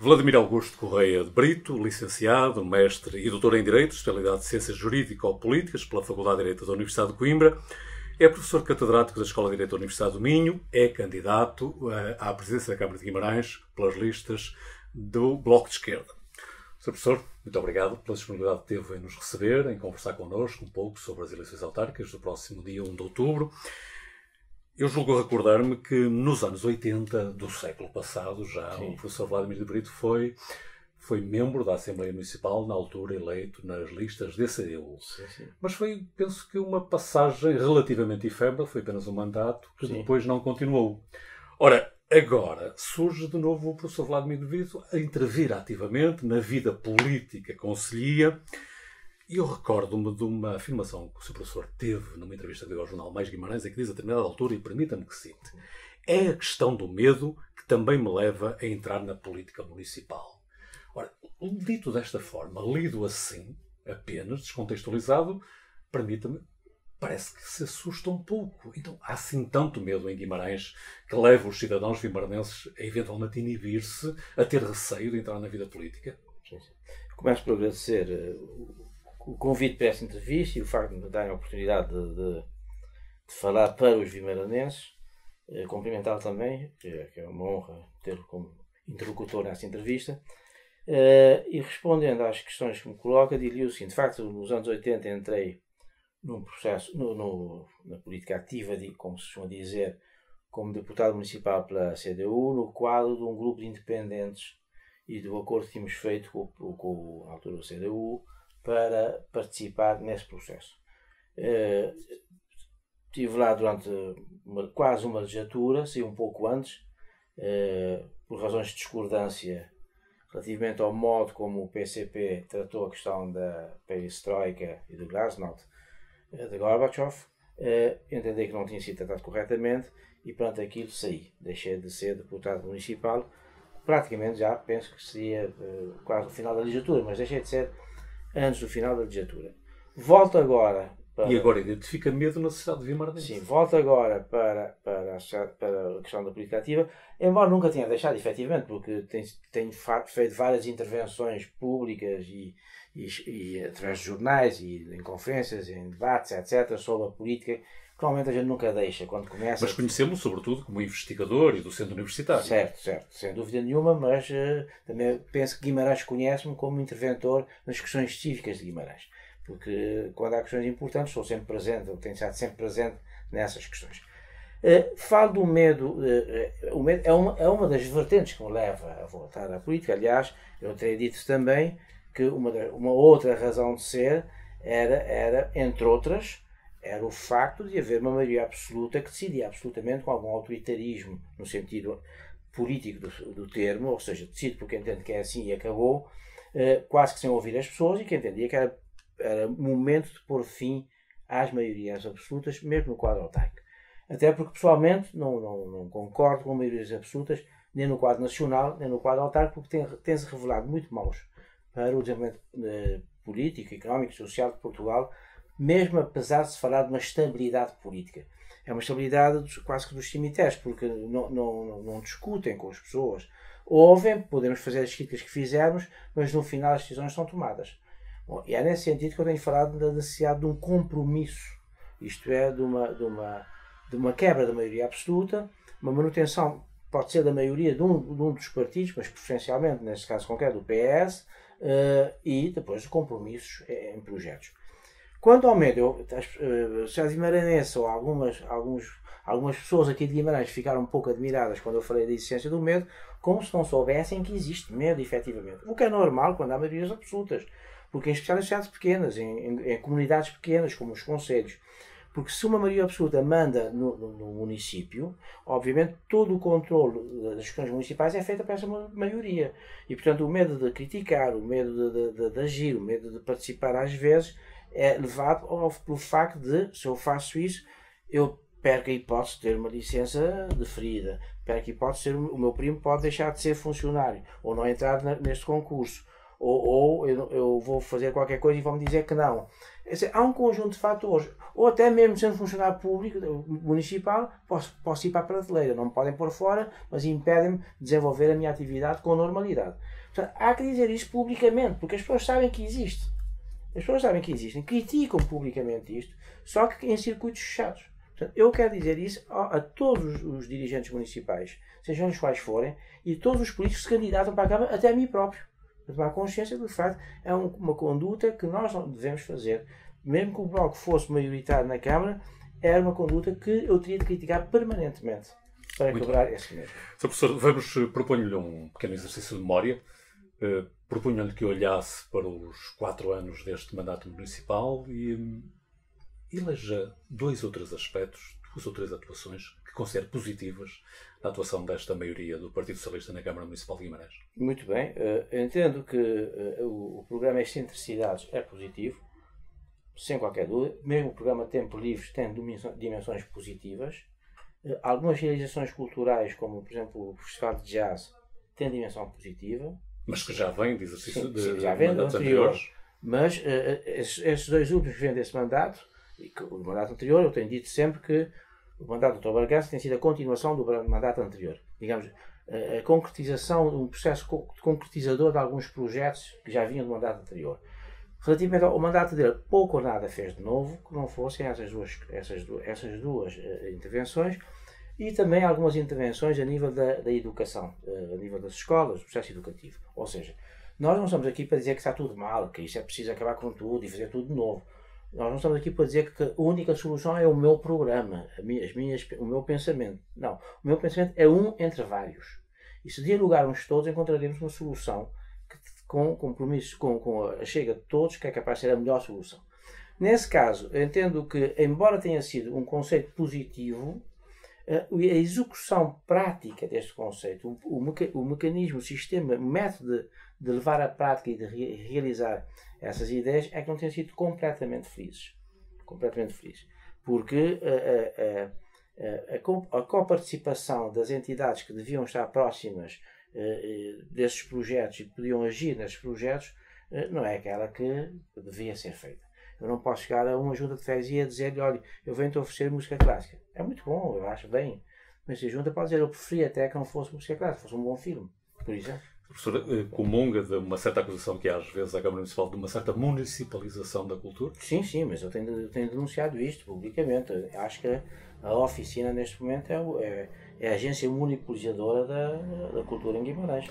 Vladimir Augusto Correia de Brito, licenciado, mestre e doutor em Direito, especialidade de Ciências Jurídico-Políticas pela Faculdade de Direito da Universidade de Coimbra, é professor catedrático da Escola de Direito da Universidade do Minho, é candidato à presidência da Câmara de Guimarães pelas listas do Bloco de Esquerda. Sr. Professor, muito obrigado pela disponibilidade que teve em nos receber, em conversar connosco um pouco sobre as eleições autárquicas do próximo dia 1 de outubro. Eu julgo recordar-me que nos anos 80 do século passado, já o professor Vladimir de Brito foi membro da Assembleia Municipal, na altura eleito nas listas da CDU. Sim. Mas foi, penso que, uma passagem relativamente efêmera, foi apenas um mandato, que depois não continuou. Ora, agora surge de novo o professor Vladimir de Brito a intervir ativamente na vida política concelhia. E eu recordo-me de uma afirmação que o Sr. Professor teve numa entrevista que deu ao jornal Mais Guimarães, em que diz a determinada altura, e permita-me que cite: é a questão do medo que também me leva a entrar na política municipal. Ora, dito desta forma, lido assim, apenas, descontextualizado, permita-me, parece que se assusta um pouco. Então, há assim tanto medo em Guimarães que leva os cidadãos guimaranenses a eventualmente inibir-se, a ter receio de entrar na vida política? Sim. Começo por agradecer o convite para esta entrevista e o facto de me darem a oportunidade de falar para os vimaranenses. Cumprimentá-lo também, que é uma honra tê-lo como interlocutor nesta entrevista. E respondendo às questões que me coloca, diria o seguinte: de facto, nos anos 80 entrei num processo, na política ativa, como se costuma dizer, como deputado municipal pela CDU, no quadro de um grupo de independentes e do acordo que tínhamos feito com a altura da CDU para participar nesse processo. Estive lá durante quase uma legislatura, saí um pouco antes, por razões de discordância relativamente ao modo como o PCP tratou a questão da perestroika e do glasnost de Gorbachev. Entendi que não tinha sido tratado corretamente e, perante aquilo, saí. Deixei de ser deputado municipal. Praticamente já penso que seria quase o final da legislatura, mas deixei de ser antes do final da legislatura. Volto agora para... E agora identifica medo na sociedade de Vimaranense. Sim, volto agora para a questão da política ativa, embora nunca tenha deixado, efetivamente, porque tenho feito várias intervenções públicas e através de jornais e em conferências, em debates, etc., sobre a política, que normalmente a gente nunca deixa quando começa. Mas conhecemos sobretudo como investigador e docente universitário. Certo, sem dúvida nenhuma, mas também penso que Guimarães conhece-me como interventor nas questões cívicas de Guimarães, porque quando há questões importantes estou sempre presente, eu tenho estado sempre presente nessas questões. Falo do medo. O medo é uma das vertentes que me leva a voltar à política. Aliás, eu teria dito também que uma outra razão de ser era, entre outras, era o facto de haver uma maioria absoluta que decidia absolutamente com algum autoritarismo, no sentido político do termo, ou seja, decide porque entende que é assim e acabou, quase que sem ouvir as pessoas, e que entendia que era momento de pôr fim às maiorias absolutas, mesmo no quadro autárquico. Até porque, pessoalmente, não concordo com maiorias absolutas, nem no quadro nacional, nem no quadro autárquico, porque tem-se revelado muito maus para o desenvolvimento político, económico e social de Portugal, mesmo apesar de se falar de uma estabilidade política. É uma estabilidade quase que dos cemitérios, porque não discutem com as pessoas. Ouvem, podemos fazer as críticas que fizermos, mas no final as decisões são tomadas. Bom, e é nesse sentido que eu tenho falado da necessidade de um compromisso, isto é, de uma quebra da maioria absoluta, uma manutenção, pode ser da maioria de um dos partidos, mas preferencialmente, neste caso concreto, do PS, e depois de compromissos em projetos. Quanto ao medo, se a Guimarães ou algumas pessoas aqui de Guimarães ficaram um pouco admiradas quando eu falei da existência do medo, como se não soubessem que existe medo, efetivamente. O que é normal quando há maiorias absolutas, porque em especial em cidades pequenas, em comunidades pequenas, como os concelhos. Porque se uma maioria absoluta manda no município, obviamente todo o controle das questões municipais é feito por essa maioria. E, portanto, o medo de criticar, o medo de agir, o medo de participar às vezes, é levado pelo facto de, se eu faço isso, eu perco a hipótese de ter uma licença deferida, perco a hipótese de o meu primo pode deixar de ser funcionário, ou não entrar neste concurso, ou eu vou fazer qualquer coisa e vão-me dizer que não. Há um conjunto de fatores, ou até mesmo sendo funcionário público, municipal, posso ir para a prateleira, não me podem pôr fora, mas impedem-me de desenvolver a minha atividade com normalidade. Portanto, há que dizer isso publicamente, porque as pessoas sabem que existe. As pessoas sabem que existem, criticam publicamente isto, só que em circuitos fechados. Portanto, eu quero dizer isso a todos os dirigentes municipais, sejam os quais forem, e todos os políticos que se candidatam para a Câmara, até a mim próprio. Para tomar consciência de facto é uma conduta que nós não devemos fazer. Mesmo que o Bloco fosse maioritário na Câmara, era uma conduta que eu teria de criticar permanentemente para quebrar esse mesmo. Sr. Professor, vamos propor-lhe um pequeno exercício de memória. Propunha-lhe que olhasse para os 4 anos deste mandato municipal e eleja 2 ou 3 aspectos, 2 ou 3 atuações que considere positivas na atuação desta maioria do Partido Socialista na Câmara Municipal de Guimarães. Muito bem. Entendo que o programa Excentricidades é positivo, sem qualquer dúvida. Mesmo o programa Tempo Livre tem dimensões positivas. Algumas realizações culturais, como por exemplo o Festival de Jazz, tem dimensão positiva. Mas que já vem de exercício de já vem mandatos anterior. anteriores. Mas esses 2 últimos que vêm desse mandato, o mandato anterior, eu tenho dito sempre que o mandato do Dr. Bragança tem sido a continuação do mandato anterior. Digamos, a concretização, um processo concretizador de alguns projetos que já vinham do mandato anterior. Relativamente ao mandato dele, pouco ou nada fez de novo, que não fossem essas duas intervenções, e também algumas intervenções a nível da educação, a nível das escolas, do processo educativo. Ou seja, nós não estamos aqui para dizer que está tudo mal, que isso é preciso acabar com tudo e fazer tudo de novo. Nós não estamos aqui para dizer que a única solução é o meu programa, o meu pensamento. Não, o meu pensamento é um entre vários. E se dialogarmos todos, encontraremos uma solução com compromissos, com a chega de todos, que é capaz de ser a melhor solução. Nesse caso, eu entendo que, embora tenha sido um conceito positivo, a execução prática deste conceito, o mecanismo, o sistema, o método de levar à prática e de realizar essas ideias é que não tem sido completamente felizes. Completamente felizes. Porque a coparticipação das entidades que deviam estar próximas desses projetos e que podiam agir nesses projetos não é aquela que devia ser feita. Eu não posso chegar a uma junta de freguesia e dizer-lhe, olha, eu venho-te oferecer música clássica. É muito bom, eu acho bem. Mas a junta pode dizer, eu preferia até que não fosse música clássica, fosse um bom filme, por exemplo. O professor comunga de uma certa acusação que há às vezes à Câmara Municipal de uma certa municipalização da cultura? Sim, mas eu tenho denunciado isto publicamente. Eu acho que a oficina neste momento é a agência monopolizadora da cultura em Guimarães.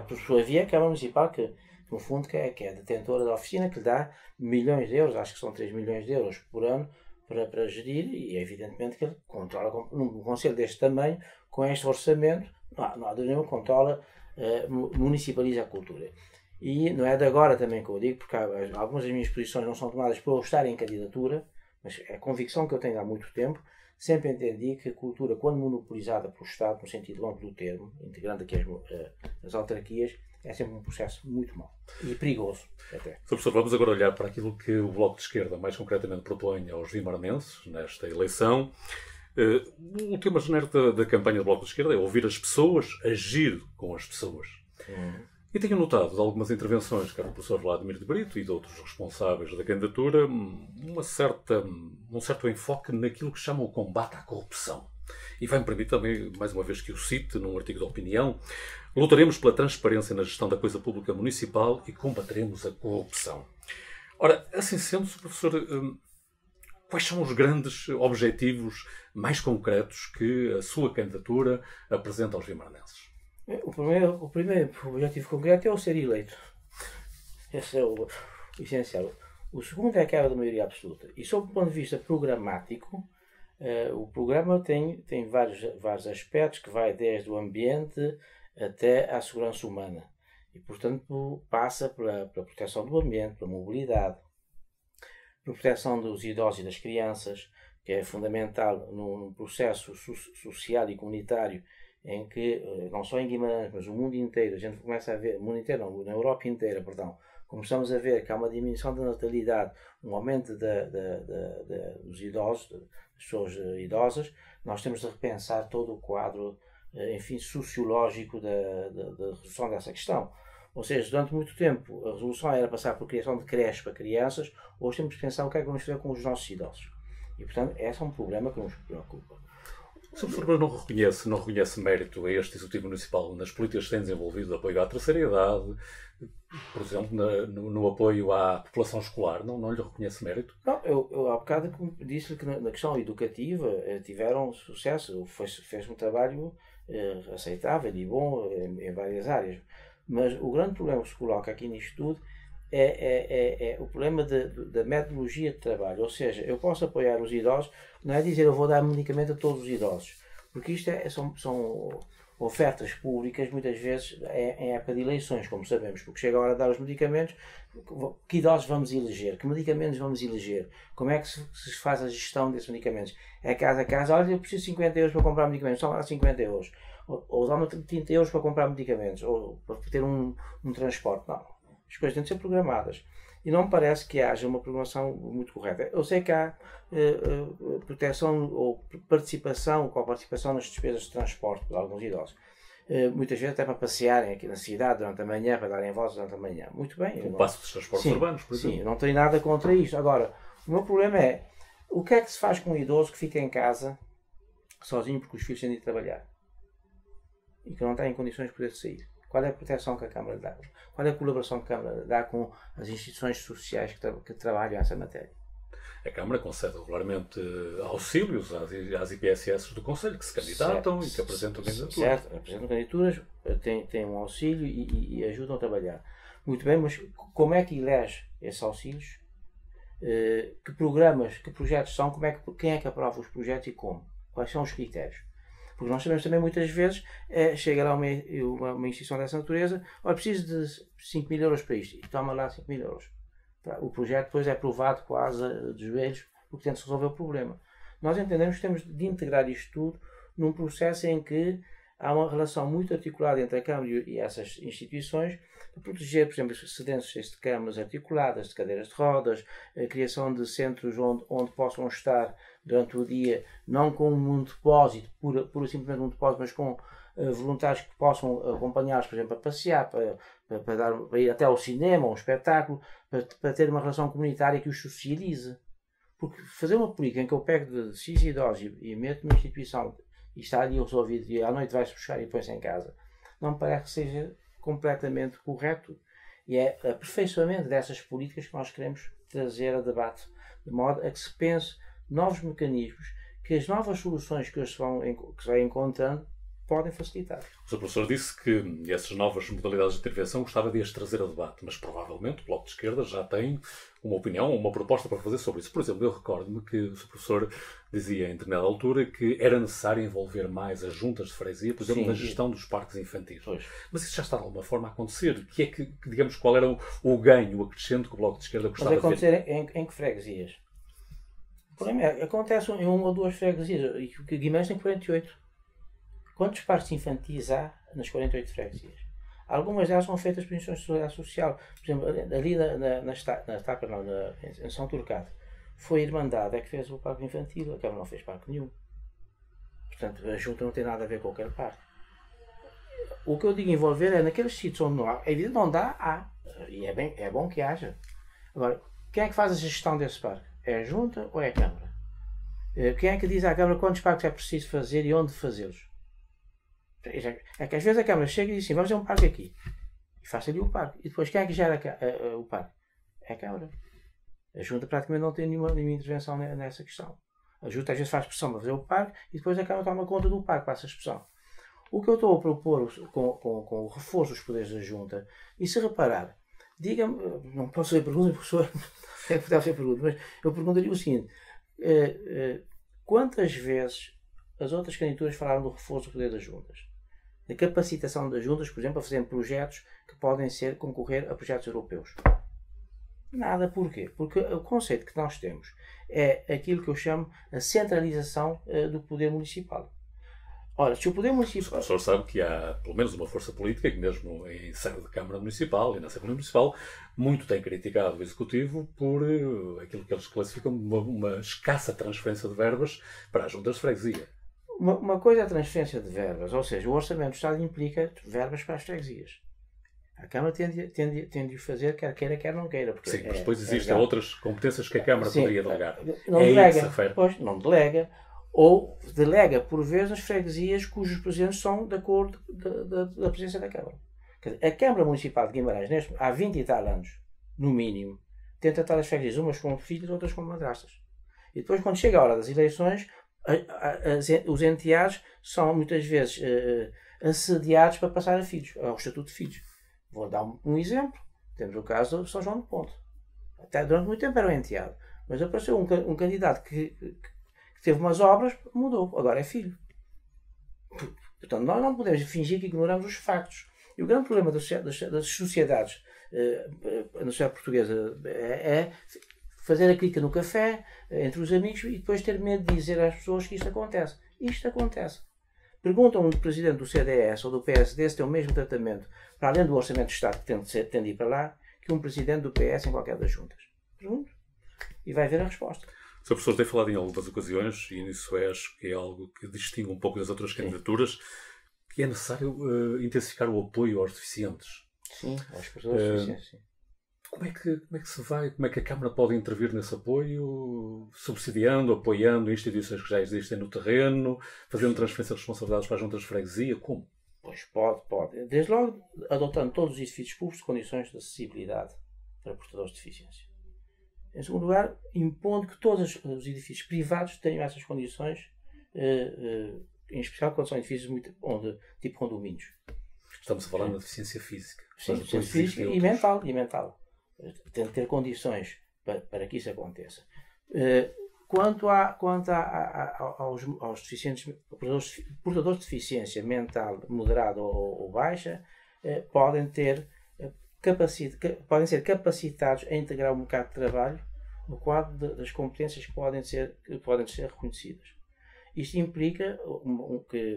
Por sua via, a Câmara Municipal, que no fundo que é detentora da oficina, que lhe dá milhões de euros, acho que são 3 milhões de euros por ano, para gerir, e é evidentemente que ele controla, num conselho deste tamanho, com este orçamento, não há dúvida nenhuma, controla, municipaliza a cultura. E não é de agora também que eu digo, porque algumas das minhas posições não são tomadas por eu estar em candidatura, mas é a convicção que eu tenho há muito tempo. Sempre entendi que a cultura, quando monopolizada pelo Estado, no sentido amplo do termo, integrando aqui as autarquias, é sempre um processo muito mau e perigoso até. Sr. Professor, vamos agora olhar para aquilo que o Bloco de Esquerda mais concretamente propõe aos vimaranenses nesta eleição. O último genérico da campanha do Bloco de Esquerda é ouvir as pessoas, agir com as pessoas. E tenho notado de algumas intervenções, quer do professor Vladimir de Brito e de outros responsáveis da candidatura, um certo enfoque naquilo que chamam o combate à corrupção. E vai-me permitir também, mais uma vez que o cite, num artigo de opinião, lutaremos pela transparência na gestão da coisa pública municipal e combateremos a corrupção. Ora, assim sendo, Sr. Professor, quais são os grandes objetivos mais concretos que a sua candidatura apresenta aos vimaranenses? O primeiro objetivo concreto é o ser eleito. Esse é o essencial. O segundo é a quebra da maioria absoluta. E sob o ponto de vista programático, o programa tem vários aspectos que vai desde o ambiente até à segurança humana. E, portanto, passa pela proteção do ambiente, pela mobilidade, pela proteção dos idosos e das crianças, que é fundamental num processo social e comunitário em que, não só em Guimarães, mas no mundo inteiro, a gente começa a ver, mundo inteiro não, na Europa inteira, perdão, começamos a ver que há uma diminuição da natalidade, um aumento dos idosos, das pessoas idosas. Nós temos de repensar todo o quadro, enfim, sociológico da resolução dessa questão. Ou seja, durante muito tempo a resolução era passar por criação de creches para crianças, hoje temos que pensar o que é que vamos fazer com os nossos idosos. E, portanto, esse é um problema que nos preocupa. O Sr. Professor não reconhece mérito a este Executivo Municipal nas políticas que têm desenvolvido de apoio à terceira idade, por exemplo, no apoio à população escolar? Não lhe reconhece mérito? Não, eu há bocado disse-lhe que na questão educativa tiveram sucesso, fez um trabalho aceitável e bom em várias áreas. Mas o grande problema que se coloca aqui nisto tudo é o problema da metodologia de trabalho. Ou seja, eu posso apoiar os idosos, não é dizer eu vou dar medicamento a todos os idosos, porque isto são ofertas públicas, muitas vezes em época de eleições, como sabemos, porque chega a hora de dar os medicamentos. Que idosos vamos eleger? Que medicamentos vamos eleger? Como é que se faz a gestão desses medicamentos? É casa a casa, olha, eu preciso de 50 euros para comprar medicamentos, só lá 50 euros. Ou dá-me 30 euros para comprar medicamentos, ou para ter um transporte. Não. As coisas têm de ser programadas. E não me parece que haja uma programação muito correta. Eu sei que há proteção ou participação nas despesas de transporte de alguns idosos. Muitas vezes até para passearem aqui na cidade durante a manhã, para darem voltas durante a manhã. Muito bem. O passo dos transportes urbanos, por exemplo. Sim, não tenho nada contra isto. Agora, o meu problema é, o que é que se faz com um idoso que fica em casa sozinho porque os filhos têm de ir trabalhar? E que não tem condições de poder sair? Qual é a proteção que a Câmara dá? Qual é a colaboração que a Câmara dá com as instituições sociais que trabalham essa matéria? A Câmara concede regularmente auxílios às IPSS do Conselho que se candidatam e que apresentam candidaturas. Certo, apresentam candidaturas, têm um auxílio e ajudam a trabalhar. Muito bem, mas como é que elege esses auxílios? Que programas, que projetos são? Quem é que aprova os projetos e como? Quais são os critérios? Porque nós sabemos também muitas vezes, chega lá uma instituição dessa natureza, olha, preciso de 5 mil euros para isto, e toma lá 5 mil euros. O projeto depois é aprovado quase de joelhos, porque tenta-se resolver o problema. Nós entendemos que temos de integrar isto tudo num processo em que há uma relação muito articulada entre a Câmara e essas instituições, para proteger, por exemplo, excedentes de câmaras articuladas, de cadeiras de rodas, a criação de centros onde possam estar durante o dia, não com um depósito, pura simplesmente um depósito, mas com voluntários que possam acompanhá-los, por exemplo, a passear, para ir até ao cinema, a um espetáculo, para ter uma relação comunitária que os socialize. Porque fazer uma política em que eu pego de X idosos e meto numa instituição e está ali resolvido e à noite vai-se buscar e põe-se em casa, não me parece que seja completamente correto. E é aperfeiçoamento dessas políticas que nós queremos trazer a debate, de modo a que se pense novos mecanismos, que as novas soluções que se vai encontrando podem facilitar. O Sr. Professor disse que essas novas modalidades de intervenção gostava de as trazer a debate, mas provavelmente o Bloco de Esquerda já tem uma opinião, uma proposta para fazer sobre isso. Por exemplo, eu recordo-me que o Sr. Professor dizia em determinada altura que era necessário envolver mais as juntas de freguesia, por exemplo, na gestão dos parques infantis. Pois. Mas isso já está de alguma forma a acontecer. Digamos, qual era o ganho, o acrescento que o Bloco de Esquerda gostava de ver? Mas acontecer em que freguesias? O problema é, acontece em uma ou duas freguesias. E Guimarães tem 48. Quantos parques infantis há nas 48 freguesias? Algumas delas são feitas por instituições de seguridade social. Por exemplo, ali em São Turcado, foi a Irmandade que fez o parque infantil, a Câmara não fez parque nenhum. Portanto, a junta não tem nada a ver com qualquer parque. O que eu digo envolver é naqueles sítios onde não há. É evidente, não dá, há. E é bom que haja. Agora, quem é que faz a gestão desse parque? É a junta ou é a Câmara? Quem é que diz à Câmara quantos parques é preciso fazer e onde fazê-los? É que às vezes a Câmara chega e diz assim, vamos fazer um parque aqui. E faça ali o parque. E depois quem é que gera o parque? É a Câmara. A Junta praticamente não tem nenhuma intervenção nessa questão. A Junta às vezes faz pressão para fazer o parque e depois a Câmara toma conta do parque, passa a expressão. O que eu estou a propor com o reforço dos poderes da Junta, e se reparar, diga-me, não posso fazer perguntas, professor, é que deve ser pergunta, mas eu perguntaria o seguinte, quantas vezes as outras candidaturas falaram do reforço do poder das juntas? Da capacitação das juntas, por exemplo, a fazerem projetos que podem concorrer a projetos europeus. Nada. Porquê? Porque o conceito que nós temos é aquilo que eu chamo a centralização do poder municipal. Ora, se o poder municipal... O professor sabe que há pelo menos uma força política que mesmo em sede de Câmara Municipal e na Assembleia Municipal muito tem criticado o Executivo por aquilo que eles classificam como uma escassa transferência de verbas para as juntas de freguesia. Uma coisa é a transferência de verbas, ou seja, o Orçamento do Estado implica verbas para as freguesias. A Câmara tem de o fazer, quer queira, quer não queira. Sim, mas depois existem outras competências que a Câmara poderia delegar. Não delega, pois, não delega. Ou delega, por vezes, as freguesias cujos presidentes são de acordo da presidência da Câmara. Quer dizer, a Câmara Municipal de Guimarães, há 20 e tal anos, no mínimo, tem tratado as freguesias umas como filhos, outras como madrastas. E depois, quando chega a hora das eleições, os enteados são, muitas vezes, assediados para passar a filhos, ao estatuto de filhos. Vou dar um exemplo. Temos o caso de São João do Ponte. Até durante muito tempo era um enteado. Mas apareceu um candidato que teve umas obras, mudou. Agora é filho. Portanto, nós não podemos fingir que ignoramos os factos. E o grande problema das sociedades na sociedade portuguesa é fazer a clica no café, entre os amigos, e depois ter medo de dizer às pessoas que isto acontece. Isto acontece. Perguntam um presidente do CDS ou do PSD se tem o mesmo tratamento, para além do Orçamento de Estado que tem de ir para lá, que um presidente do PS em qualquer das juntas. Pergunto. E vai ver a resposta. O Sr. Professor tem falado em algumas ocasiões, e nisso acho que é algo que distingue um pouco das outras candidaturas, que é necessário intensificar o apoio aos deficientes. Sim, aos portadores de deficiência, sim. Como é que se vai? Como é que a Câmara pode intervir nesse apoio? Subsidiando, apoiando instituições que já existem no terreno, fazendo transferência de responsabilidades para as juntas de freguesia? Como? Pois pode. Desde logo, adotando todos os edifícios públicos condições de acessibilidade para portadores de deficiência. Em segundo lugar, impondo que todos os edifícios privados tenham essas condições, em especial quando são edifícios tipo condomínios. Estamos a falar da deficiência física. Sim, deficiência física e mental. Tem de ter condições para que isso aconteça. Quanto aos deficientes, portadores de deficiência mental moderada ou baixa, podem ser capacitados a integrar o mercado de trabalho no quadro das competências que podem ser reconhecidas. Isto implica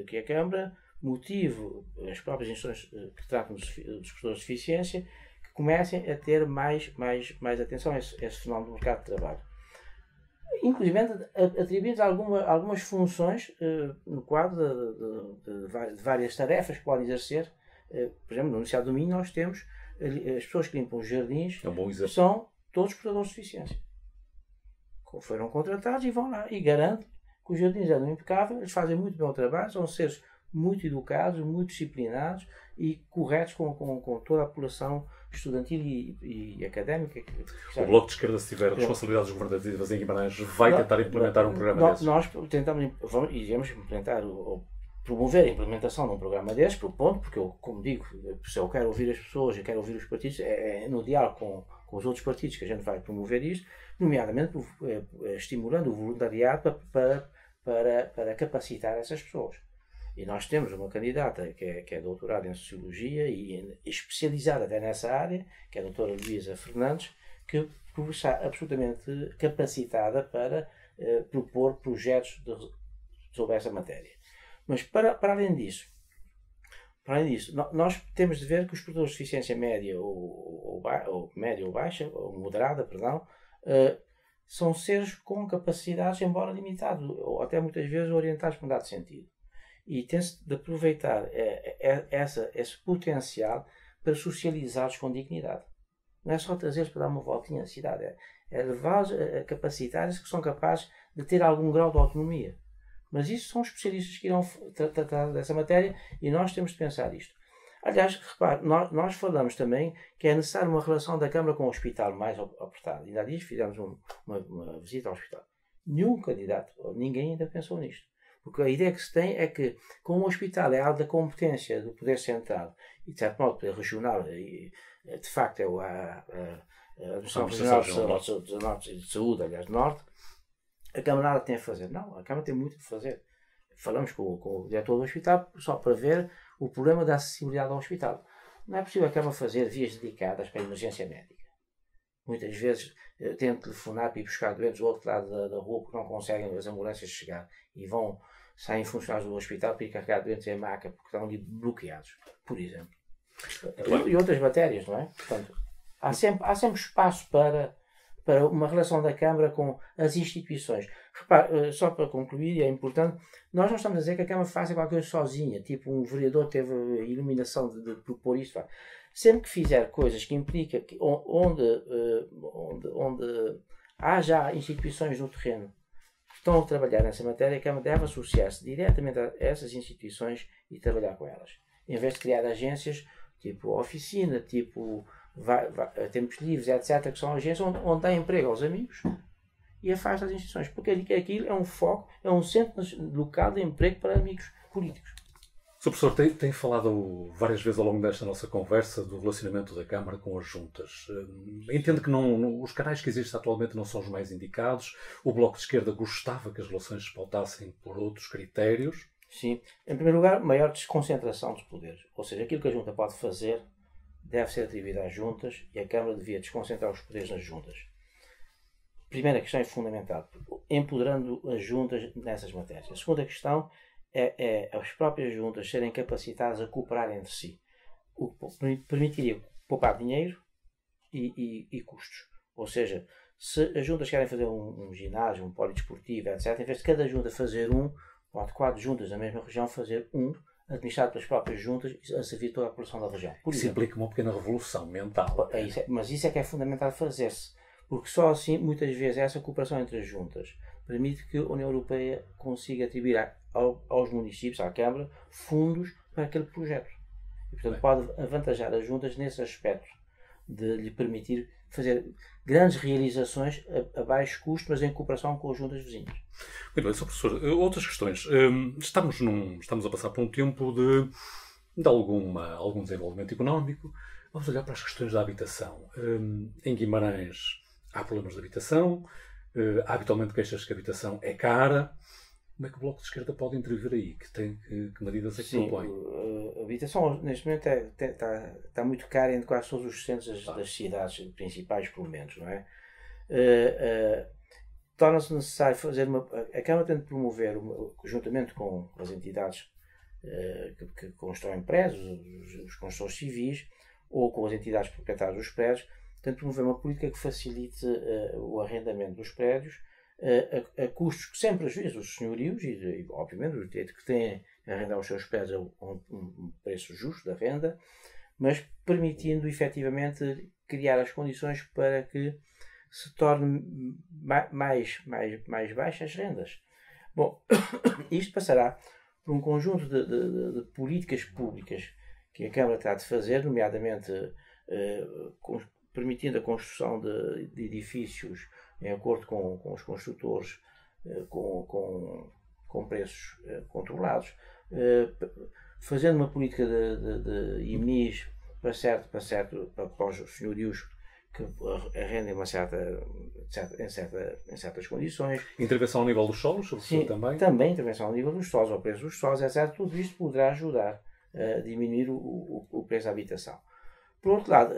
que a Câmara motive as próprias instituições que tratam dos portadores de deficiência que comecem a ter mais atenção a esse fenómeno do mercado de trabalho. Inclusive atribuindo algumas funções no quadro de várias tarefas que podem exercer. Por exemplo, no Universidade do Minho nós temos as pessoas que limpam os jardins, são todos portadores de deficiência. Foram contratados e vão lá e garantem que os jardins andam impecáveis, eles fazem muito bem o trabalho, são seres muito educados, muito disciplinados e corretos com toda a população estudantil e académica. O Bloco de Esquerda, se tiver responsabilidades governativas em Guimarães, vai tentar implementar um programa desses? Nós tentamos implementar promover a implementação de um programa desses, porque eu, como digo, se eu quero ouvir as pessoas, eu quero ouvir os partidos, é no diálogo com os outros partidos que a gente vai promover isto, nomeadamente estimulando o voluntariado para capacitar essas pessoas. E nós temos uma candidata que é doutorada em Sociologia e especializada até nessa área, que é a doutora Luísa Fernandes, que está absolutamente capacitada para propor projetos sobre essa matéria. Mas para além disso, nós temos de ver que os portadores de deficiência média ou baixa, ou moderada, são seres com capacidades, embora limitadas, ou até muitas vezes orientados para um dado sentido. E tem-se de aproveitar esse potencial para socializá-los com dignidade. Não é só trazê-los para dar uma voltinha na cidade, é levá-los a capacitar-se que são capazes de ter algum grau de autonomia. Mas isso são especialistas que irão tratar dessa matéria e nós temos de pensar isto. Aliás, repare, nós falamos também que é necessário uma relação da Câmara com o hospital mais apertada. Ainda há dias fizemos uma visita ao hospital. Nenhum candidato, ninguém ainda pensou nisto. Porque a ideia que se tem é que, como o hospital é algo da competência do Poder Central e, de certo modo, Poder Regional, e de facto é a Administração Regional de Saúde, aliás, do Norte, a Câmara nada tem a fazer. Não, a Câmara tem muito a fazer. Falamos com o diretor do hospital só para ver o problema da acessibilidade ao hospital. Não é possível a Câmara fazer vias dedicadas para a emergência médica. Muitas vezes tentam telefonar para ir buscar doentes do outro lado da rua porque não conseguem as ambulâncias chegar e saem funcionários do hospital para ir carregar doentes em maca porque estão ali bloqueados, por exemplo. E outras matérias, não é? Portanto, há sempre espaço para uma relação da Câmara com as instituições. Repare, só para concluir, é importante, nós não estamos a dizer que a Câmara faça qualquer coisa sozinha, tipo um vereador teve a iluminação de propor isto. sempre que fizer coisas que implica onde há já instituições no terreno que estão a trabalhar nessa matéria, a Câmara deve associar-se diretamente a essas instituições e trabalhar com elas. Em vez de criar agências tipo oficina, tipo tempos livres, etc., que são agências onde dá emprego aos amigos e afasta as instituições. Porque aquilo é um foco, é um centro local de emprego para amigos políticos. Sr. Professor, tem falado várias vezes ao longo desta nossa conversa do relacionamento da Câmara com as juntas. Entendo que os canais que existem atualmente não são os mais indicados. O Bloco de Esquerda gostava que as relações se pautassem por outros critérios. Sim. Em primeiro lugar, maior desconcentração dos poderes. Ou seja, aquilo que a junta pode fazer deve ser atribuído às juntas e a Câmara devia desconcentrar os poderes nas juntas. Primeira questão é fundamental, empoderando as juntas nessas matérias. A segunda questão é as próprias juntas serem capacitadas a cooperar entre si. O que permitiria poupar dinheiro e custos. Ou seja, se as juntas querem fazer um ginásio, um polidesportivo, etc., em vez de cada junta fazer pode 4 juntas da mesma região fazer administrado pelas próprias juntas a servir toda a população da região. Isso implica uma pequena revolução mental. Mas isso é que é fundamental fazer-se. Porque só assim, muitas vezes, essa cooperação entre as juntas permite que a União Europeia consiga atribuir aos municípios, à Câmara, fundos para aquele projeto. E, portanto, pode avantajar as juntas nesse aspecto de lhe permitir fazer grandes realizações a baixo custo, mas em cooperação com as juntas vizinhas. Muito bem, Sr. Professor. Outras questões. Estamos a passar por um tempo de algum desenvolvimento económico. Vamos olhar para as questões da habitação. Em Guimarães há problemas de habitação. Há habitualmente queixas que a habitação é cara. Como é que o Bloco de Esquerda pode intervir aí? Que medidas é que propõe? A habitação neste momento está muito cara em quase todos os centros das cidades principais, pelo menos, não é? Torna-se necessário fazer a Câmara tem de promover, juntamente com as entidades que constroem prédios, os construtores civis, ou com as entidades proprietárias dos prédios, tem de promover uma política que facilite o arrendamento dos prédios a custos que sempre prejuízam os senhorios e obviamente os que têm a arrendar os seus prédios a um preço justo da renda, mas permitindo efetivamente criar as condições para que se torne mais baixas as rendas. Bom, isto passará por um conjunto de políticas públicas que a Câmara está de fazer, nomeadamente permitindo a construção de edifícios em acordo com os construtores, com preços controlados, fazendo uma política de IMNIs para os senhorios que arrendem em certas condições. Intervenção ao nível dos solos, sim, também? Também intervenção ao nível dos solos, ao preço dos solos, etc. Tudo isto poderá ajudar a diminuir o preço da habitação. Por outro lado,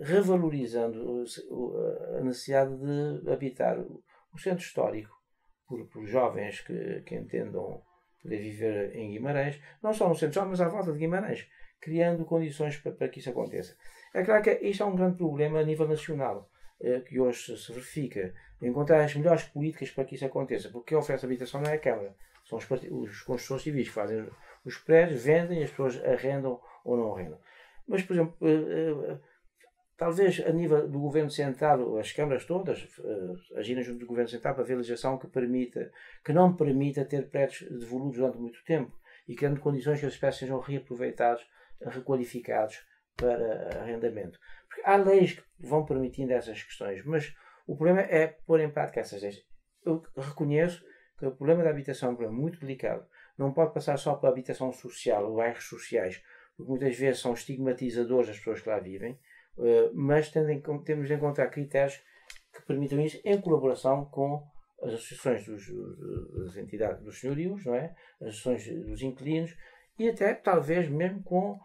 revalorizando a necessidade de habitar o centro histórico por jovens que entendam poder viver em Guimarães, não só no centro histórico, mas à volta de Guimarães, criando condições para que isso aconteça. É claro que isto é um grande problema a nível nacional, que hoje se verifica, encontrar as melhores políticas para que isso aconteça, porque quem oferece habitação não é a Câmara, são os construtores civis que fazem os prédios, vendem, as pessoas arrendam ou não arrendam. Mas, por exemplo, talvez a nível do Governo Central, as câmaras todas agirem junto do Governo Central para ver a legislação que não permita ter prédios devolutos durante muito tempo e criando condições que as espécies sejam reaproveitados, requalificados para arrendamento. Porque há leis que vão permitindo essas questões, mas o problema é pôr em prática essas leis. Eu reconheço que o problema da habitação é um problema muito delicado. Não pode passar só para a habitação social ou bairros sociais, porque muitas vezes são estigmatizadores as pessoas que lá vivem, mas temos de encontrar critérios que permitam isso em colaboração com as associações das entidades dos senhorios, não é? As associações dos inquilinos e até talvez mesmo com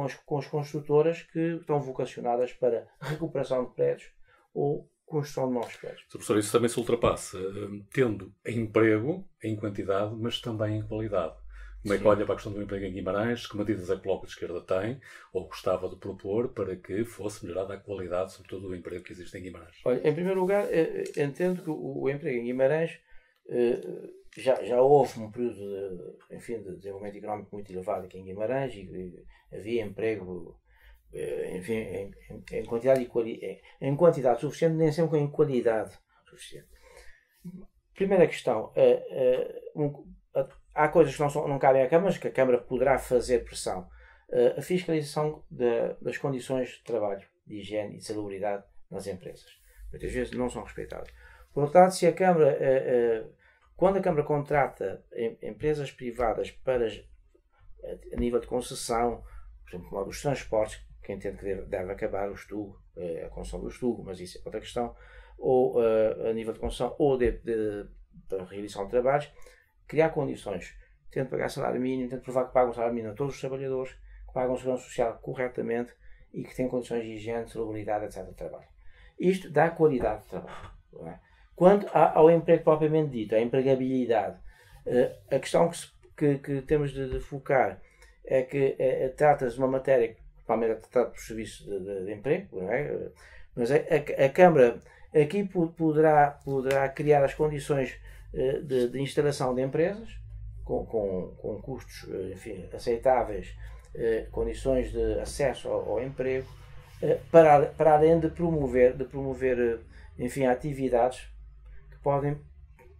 as construtoras que estão vocacionadas para recuperação de prédios ou construção de novos prédios. Sr. Professor, isso também se ultrapassa, tendo emprego em quantidade, mas também em qualidade. Como é que olha para a questão do emprego em Guimarães? Que medidas é que o Bloco de Esquerda tem ou gostava de propor para que fosse melhorada a qualidade, sobretudo do emprego que existe em Guimarães? Olha, em primeiro lugar, entendo que o emprego em Guimarães já houve um período de desenvolvimento económico muito elevado aqui em Guimarães e havia emprego enfim, em quantidade suficiente, nem sempre em qualidade suficiente. Primeira questão, há coisas que não cabem à Câmara, mas que a Câmara poderá fazer pressão. A fiscalização das condições de trabalho, de higiene e de salubridade nas empresas. Muitas vezes não são respeitadas. Por outro lado, se a Câmara, quando a Câmara contrata empresas privadas para, a nível de concessão, por exemplo, como os transportes, que entendo que deve acabar o estudo, a concessão do estudo, mas isso é outra questão, ou a nível de concessão, ou de realização de trabalhos, criar condições, tendo pagar salário mínimo, tendo provar que pagam salário mínimo a todos os trabalhadores, que pagam segurança social corretamente e que têm condições de higiene, salubridade, etc. de trabalho. Isto dá qualidade de trabalho. Não é? Quanto ao emprego propriamente dito, à empregabilidade, a questão que temos de focar é que trata-se de uma matéria que provavelmente trata dos serviços de emprego, não é? Mas a Câmara aqui poderá criar as condições de instalação de empresas com custos, enfim, aceitáveis, condições de acesso ao emprego, para além de promover enfim, atividades que podem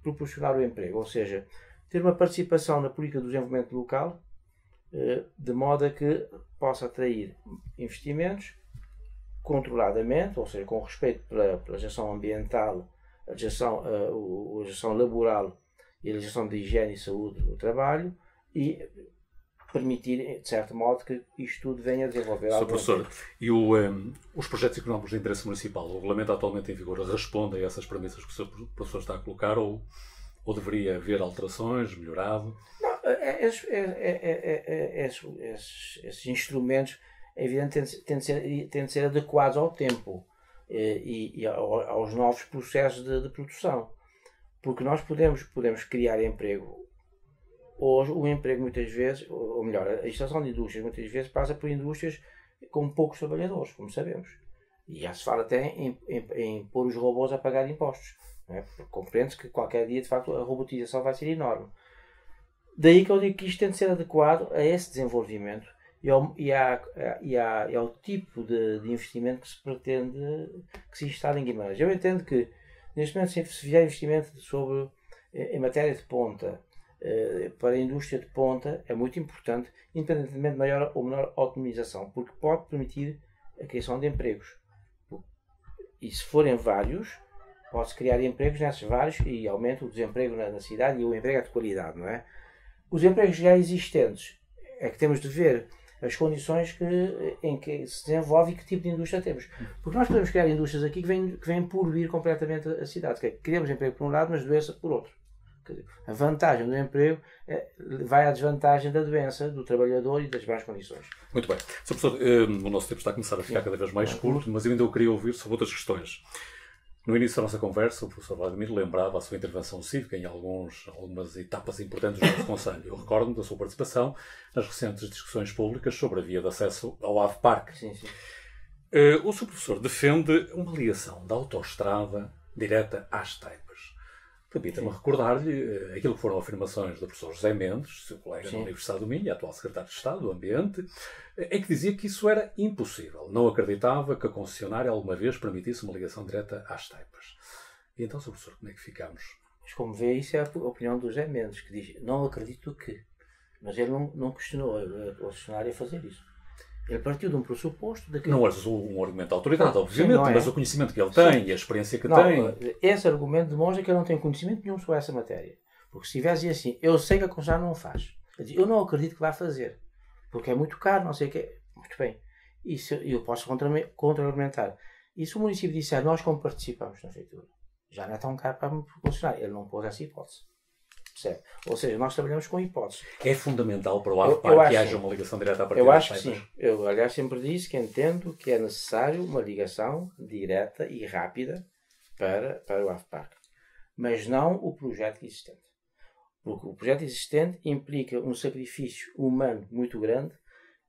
proporcionar o emprego, ou seja, ter uma participação na política do desenvolvimento local, de modo a que possa atrair investimentos controladamente, ou seja, com respeito pela gestão ambiental, a gestão laboral e a legislação de higiene e saúde do trabalho, e permitir, de certo modo, que isto tudo venha a desenvolver Sr. algo. Professor, e os projetos económicos de interesse municipal, o regulamento atualmente em vigor responde a essas premissas que o Sr. Professor está a colocar, ou deveria haver alterações, melhorado? Não, esses instrumentos, é evidente, têm de ser adequados ao tempo e aos novos processos de produção. Porque nós podemos criar emprego. Hoje, o emprego muitas vezes, ou melhor, a instalação de indústrias muitas vezes passa por indústrias com poucos trabalhadores, como sabemos. E já se fala até em pôr os robôs a pagar impostos. Não é? Compreende-se que qualquer dia, de facto, a robotização vai ser enorme. Daí que eu digo que isto tem de ser adequado a esse desenvolvimento e ao tipo de investimento que se pretende que se instale em Guimarães. Eu entendo que, neste momento, se fizer investimento em matéria de ponta, para a indústria de ponta, é muito importante, independentemente de maior ou menor autonomização, porque pode permitir a criação de empregos. E se forem vários, pode-se criar empregos nesses vários e aumenta o desemprego na cidade e o emprego é de qualidade, não é? Os empregos já existentes é que temos de ver as condições em que se desenvolve e que tipo de indústria temos. Porque nós podemos criar indústrias aqui que vêm poluir completamente a cidade. Criamos emprego por um lado, mas doença por outro. A vantagem do emprego vai à desvantagem da doença do trabalhador e das más condições. Muito bem. Sr. Professor, o nosso tempo está a começar a ficar cada vez mais curto, mas eu ainda queria ouvir sobre outras questões. No início da nossa conversa, o professor Vladimir lembrava a sua intervenção cívica em algumas etapas importantes do nosso Conselho. Eu recordo-me da sua participação nas recentes discussões públicas sobre a via de acesso ao Ave Parque. Sim, sim. O Sr. Professor defende uma ligação da autoestrada direta às Taipas. Permita-me recordar-lhe aquilo que foram afirmações do professor José Mendes, seu colega da Universidade do Minho e atual secretário de Estado do Ambiente, em que dizia que isso era impossível. Não acreditava que a concessionária alguma vez permitisse uma ligação direta às Taipas. E então, Sr. Professor, como é que ficamos? Mas como vê, isso é a opinião do José Mendes, que diz, não acredito que. Mas ele não questionou a concessionária a fazer isso. Ele partiu de um pressuposto de que... Não é um argumento de autoridade, obviamente, sim, mas o conhecimento que ele tem e a experiência que tem... Esse argumento demonstra que ele não tem conhecimento nenhum sobre essa matéria. Porque se tivesse assim, eu sei que a concessionária não faz. Eu não acredito que vai fazer. Porque é muito caro, não sei o que é. Muito bem. Isso eu posso contra-argumentar. E se o município disser, nós como participamos na feitura, já não é tão caro para a concessionária. Ele não pôs essa hipótese. Percebe? Ou seja, nós trabalhamos com hipóteses. É fundamental para o AVPAR que haja uma ligação direta a partir das Taipas? Eu acho que sim. Eu, aliás, sempre disse que entendo que é necessário uma ligação direta e rápida para o AVPAR. Mas não o projeto existente. Porque o projeto existente implica um sacrifício humano muito grande,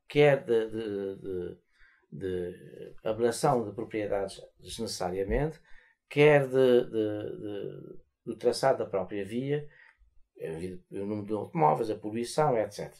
quer de ablação de propriedades desnecessariamente, quer do traçado da própria via, o número de automóveis, a poluição, etc.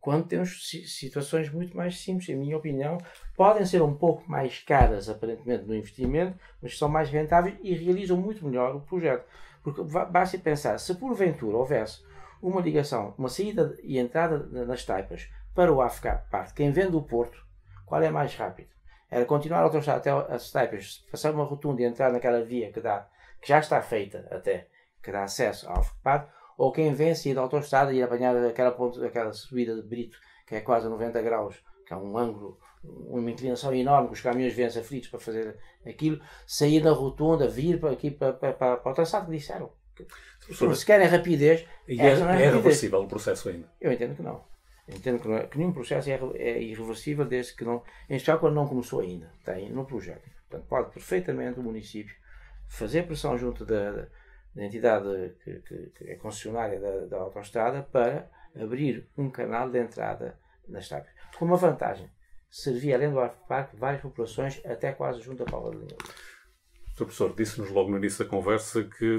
quando temos situações muito mais simples, em minha opinião, podem ser um pouco mais caras, aparentemente, no investimento, mas são mais rentáveis e realizam muito melhor o projeto. Porque basta pensar, se porventura houvesse uma ligação, uma saída e entrada nas taipas para o AFCAP, quem vem do Porto, qual é mais rápido? Era continuar a autoestrada até as taipas, passar uma rotunda e entrar naquela via que já está feita até, que dá acesso ao AFCAP, ou quem vem sair da autoestrada e apanhar aquela subida de Brito, que é quase a 90 graus, que é um ângulo, uma inclinação enorme, que os caminhões vêm-se aflitos para fazer aquilo, sair da rotunda, vir para aqui para o traçado que disseram. Se querem rapidez, é reversível o processo ainda. Eu entendo que não. Eu entendo que nenhum processo é irreversível desde que não, em especial quando não começou ainda, tem no projeto. Portanto, pode perfeitamente o município fazer pressão junto da entidade que é concessionária da autoestrada para abrir um canal de entrada nas taipas. Com uma vantagem, servia além do AFPAC várias populações até quase junto à Palma de Linha. O professor disse-nos logo no início da conversa que,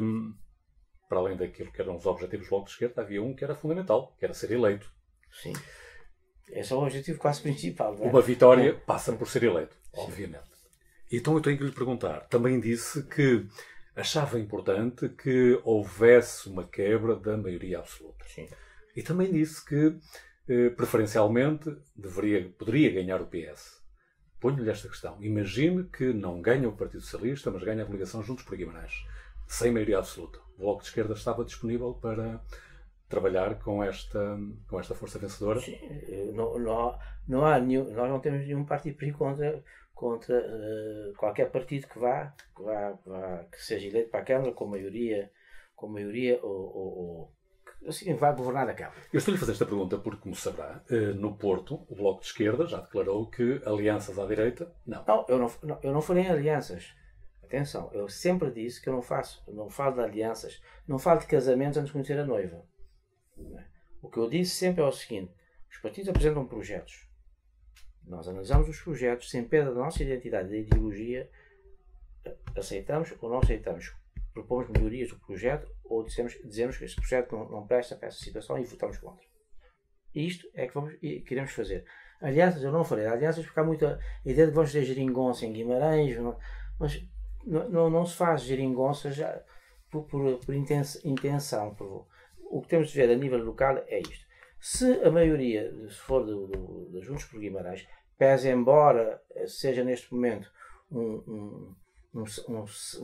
para além daquilo que eram os objetivos do Bloco de Esquerda, havia um que era fundamental, que era ser eleito. Sim. Esse é o objetivo quase principal. Não é? Uma vitória passa por ser eleito, obviamente. Então eu tenho que lhe perguntar, também disse que achava importante que houvesse uma quebra da maioria absoluta. Sim. E também disse que, preferencialmente, poderia ganhar o PS. Ponho-lhe esta questão. Imagine que não ganha o Partido Socialista, mas ganha a coligação Juntos por Guimarães, sem maioria absoluta. O Bloco de Esquerda estava disponível para trabalhar com esta força vencedora? Sim. Nós não temos nenhum partido para ir contra qualquer partido que seja eleito para a Câmara com maioria ou assim vai governar a Câmara. Eu estou-lhe a fazer esta pergunta porque, como saberá, no Porto, o Bloco de Esquerda já declarou que alianças à direita, não. Não, eu não farei alianças. Atenção, eu sempre disse que eu não falo de alianças, não falo de casamentos antes de conhecer a noiva. O que eu disse sempre é o seguinte: os partidos apresentam projetos. Nós analisamos os projetos sem perda da nossa identidade e da ideologia, aceitamos ou não aceitamos. Propomos melhorias do projeto ou dizemos que este projeto não presta para essa situação e votamos contra. Isto é que queremos fazer. Alianças eu não farei. Alianças porque há muita ideia de que vamos ter geringonça em Guimarães, mas não se faz geringonça já por intenção. O que temos de ver a nível local é isto. Se a maioria, se for dos Juntos por Guimarães, pese embora seja neste momento um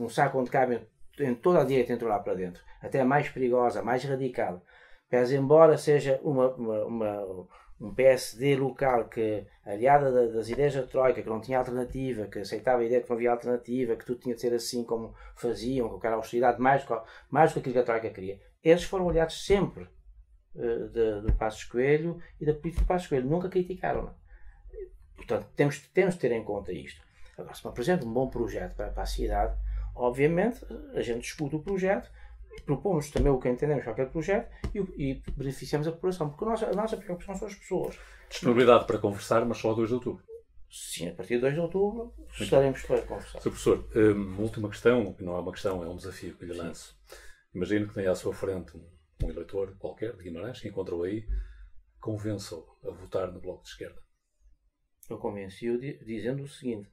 saco onde cabem em toda a direita entrou lá para dentro, até mais perigosa, mais radical, pese embora seja um PSD local que, aliada das ideias da Troika, que não tinha alternativa, que aceitava a ideia que não havia alternativa, que tudo tinha de ser assim como faziam, com aquela austeridade mais do que aquilo que a Troika queria, esses foram aliados sempre do Passos Coelho e da política do Passos Coelho, nunca criticaram. Portanto, temos de ter em conta isto. Agora, se me apresenta um bom projeto para a cidade, obviamente a gente discute o projeto, propomos também o que entendemos para aquele projeto e beneficiamos a população, porque a nossa preocupação são as pessoas. Disponibilidade para conversar, mas só a 2 de outubro. Sim, a partir de 2 de outubro estaremos para conversar. Sr. Professor, uma última questão, que não é uma questão, é um desafio que lhe lanço. Imagino que tenha à sua frente um eleitor qualquer de Guimarães que encontrou aí, convença-o a votar no Bloco de Esquerda. Eu convenci-o dizendo o seguinte: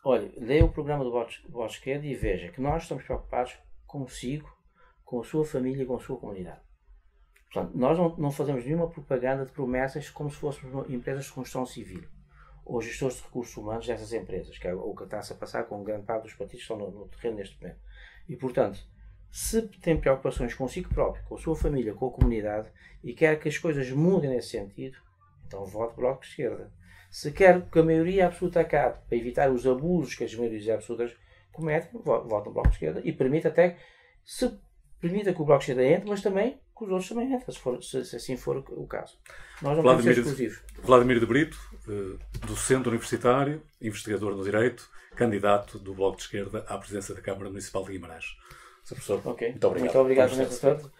olha, leia o programa do Bloco de Esquerda e veja que nós estamos preocupados consigo, com a sua família e com a sua comunidade. Portanto, nós não fazemos nenhuma propaganda de promessas como se fôssemos empresas de construção civil ou gestores de recursos humanos dessas empresas, que é o que está-se a passar com grande parte dos partidos que estão no terreno neste momento. E, portanto, se tem preocupações consigo próprio, com a sua família, com a comunidade e quer que as coisas mudem nesse sentido, então vote Bloco de Esquerda. Se quer que a maioria absoluta acabe, para evitar os abusos que as maiorias absolutas cometem, vote no Bloco de Esquerda e permita que o Bloco de Esquerda entre, mas também que os outros também entrem, se assim for o caso. Nós não podemos ser exclusivos. Vladimir de Brito, docente universitário, investigador no Direito, candidato do Bloco de Esquerda à presidência da Câmara Municipal de Guimarães. Sr. Professor, okay. muito obrigado. Muito obrigado,